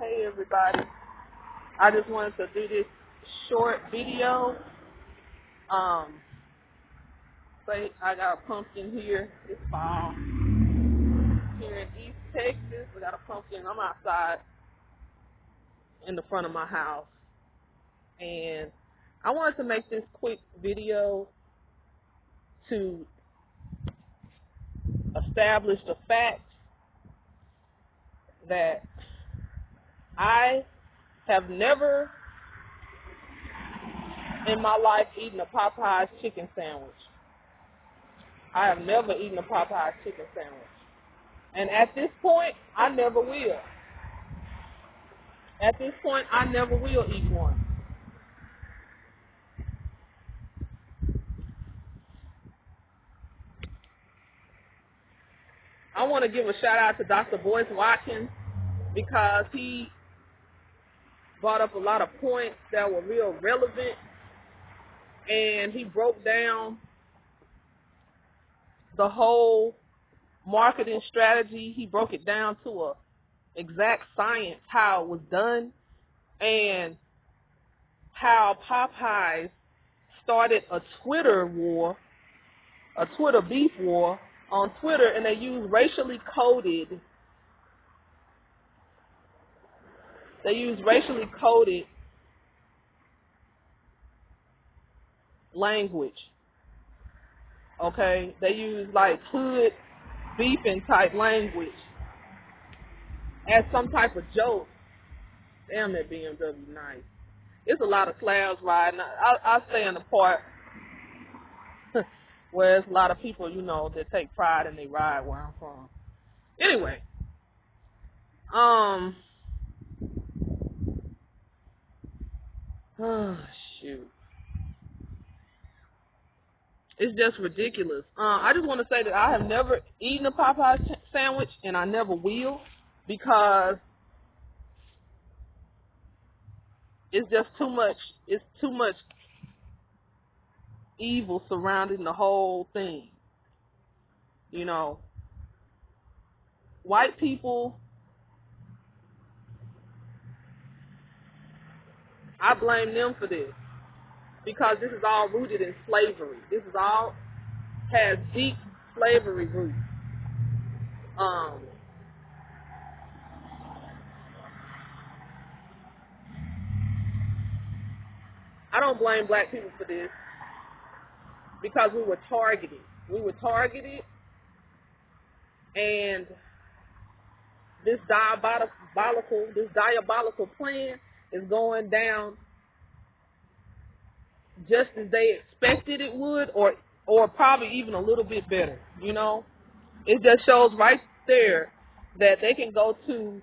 Hey everybody, I just wanted to do this short video. Say I got a pumpkin here. It's fall here in East Texas. We got a pumpkin. I'm outside in the front of my house, and I wanted to make this quick video to establish the fact that I have never in my life eaten a Popeye chicken sandwich. I have never eaten a Popeye chicken sandwich. And at this point, I never will. At this point, I never will eat one. I want to give a shout out to Dr. Boyce Watkins because he brought up a lot of points that were real relevant, and he broke down the whole marketing strategy. He broke it down to a exact science how it was done, and how Popeyes started a Twitter war, a Twitter beef war on Twitter, and they used racially coded language. Okay, they use like hood beefing type language as some type of joke. Damn, that BMW nice. It's a lot of slabs riding. I stay in the part where there's a lot of people, that take pride in they ride where I'm from. Anyway, oh shoot. It's just ridiculous. I just want to say that I have never eaten a Popeye sandwich, and I never will, because it's just too much. It's too much evil surrounding the whole thing. White people, I blame them for this, because this is all rooted in slavery. This is all has deep slavery roots. I don't blame black people for this, because we were targeted. And this diabolical plan is going down just as they expected it would, or probably even a little bit better. It just shows right there that they can go to,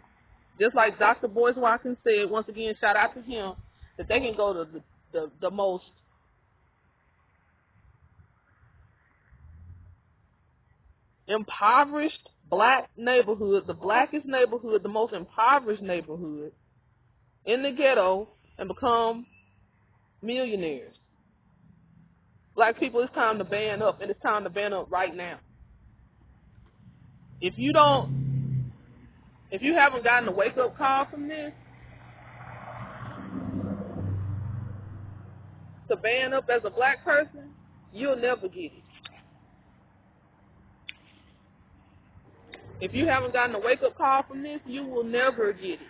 just like Dr. Boyce Watkins said, once again, shout out to him, that they can go to the most impoverished black neighborhood, the blackest neighborhood, the most impoverished neighborhood in the ghetto, and become millionaires. Black people, it's time to band up, and it's time to band up right now. If you haven't gotten a wake-up call from this, to band up as a black person, you'll never get it. If you haven't gotten a wake-up call from this, you will never get it.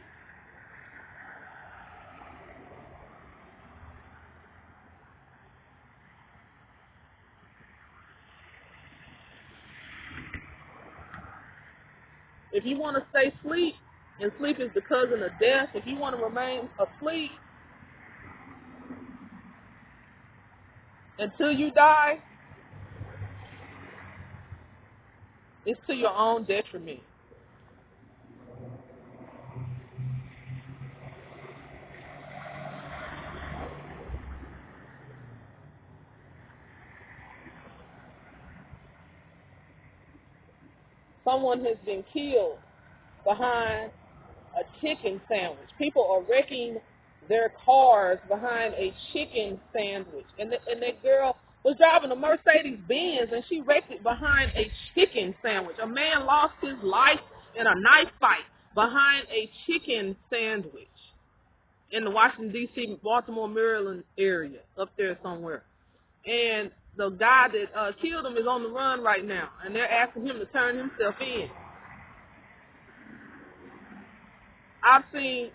If you want to stay asleep, and sleep is the cousin of death, if you want to remain asleep until you die, it's to your own detriment. Someone has been killed behind a chicken sandwich. People are wrecking their cars behind a chicken sandwich. And that girl was driving a Mercedes-Benz, and she wrecked it behind a chicken sandwich. A man lost his life in a knife fight behind a chicken sandwich in the Washington, D.C., Baltimore, Maryland area, up there somewhere. And the guy that killed him is on the run right now, and they're asking him to turn himself in. I've seen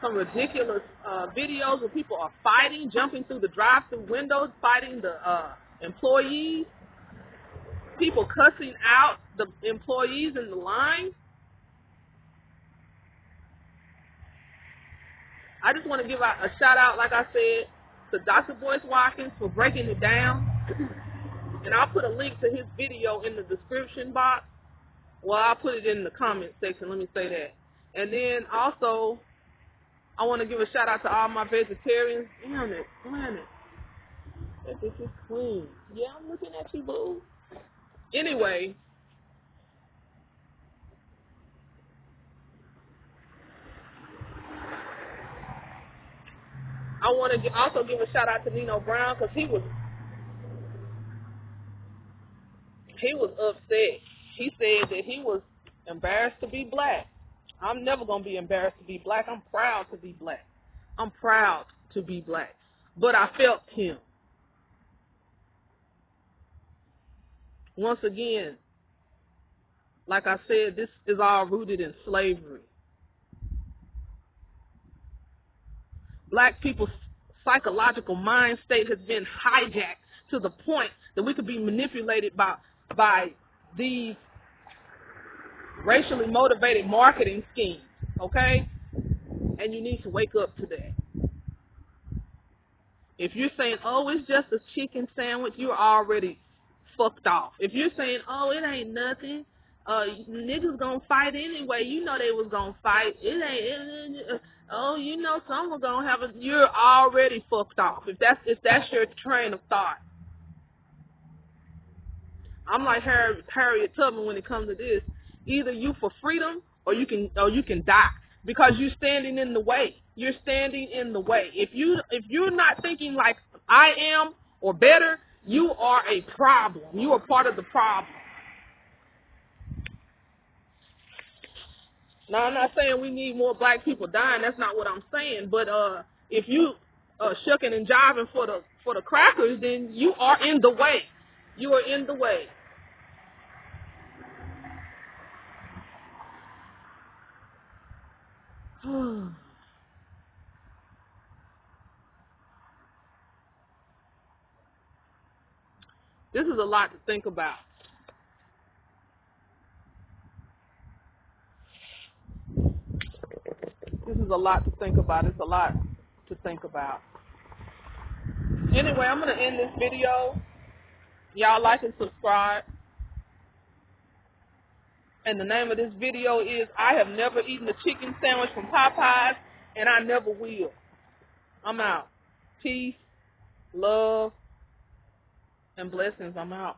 some ridiculous videos where people are fighting, jumping through the drive-through windows, fighting the employees, people cussing out the employees in the line. I just want to give a shout out, like I said, to Dr. Boyce Watkins for breaking it down. And I'll put a link to his video in the description box. Well, I'll put it in the comment section, let me say that. And then also, I want to give a shout out to all my vegetarians. Damn it, planet. This is clean. Yeah, I'm looking at you, boo. Anyway, I want to also give a shout out to Nino Brown because he was upset. He said that he was embarrassed to be black. I'm never going to be embarrassed to be black. I'm proud to be black. I'm proud to be black. But I felt him. Once again, like I said, this is all rooted in slavery. Black people's psychological mind state has been hijacked to the point that we could be manipulated by these racially motivated marketing schemes, okay? And you need to wake up to that. If you're saying, oh, it's just a chicken sandwich, you're already fucked off. If you're saying, oh, it ain't nothing, niggas gonna fight anyway, you know they was gonna fight, oh, you know someone gonna have you're already fucked off. If that's your train of thought. I'm like Harriet Tubman when it comes to this. Either you for freedom or you can die because you're standing in the way. You're standing in the way. If you're not thinking like I am or better, you are a problem. You are part of the problem. Now, I'm not saying we need more black people dying. That's not what I'm saying. But if you shucking and jiving for the crackers, then you are in the way. You are in the way. This is a lot to think about. This is a lot to think about. It's a lot to think about. Anyway, I'm going to end this video. Y'all like and subscribe. And the name of this video is I have never eaten a chicken sandwich from Popeyes, and I never will. I'm out. Peace, love, and blessings. I'm out.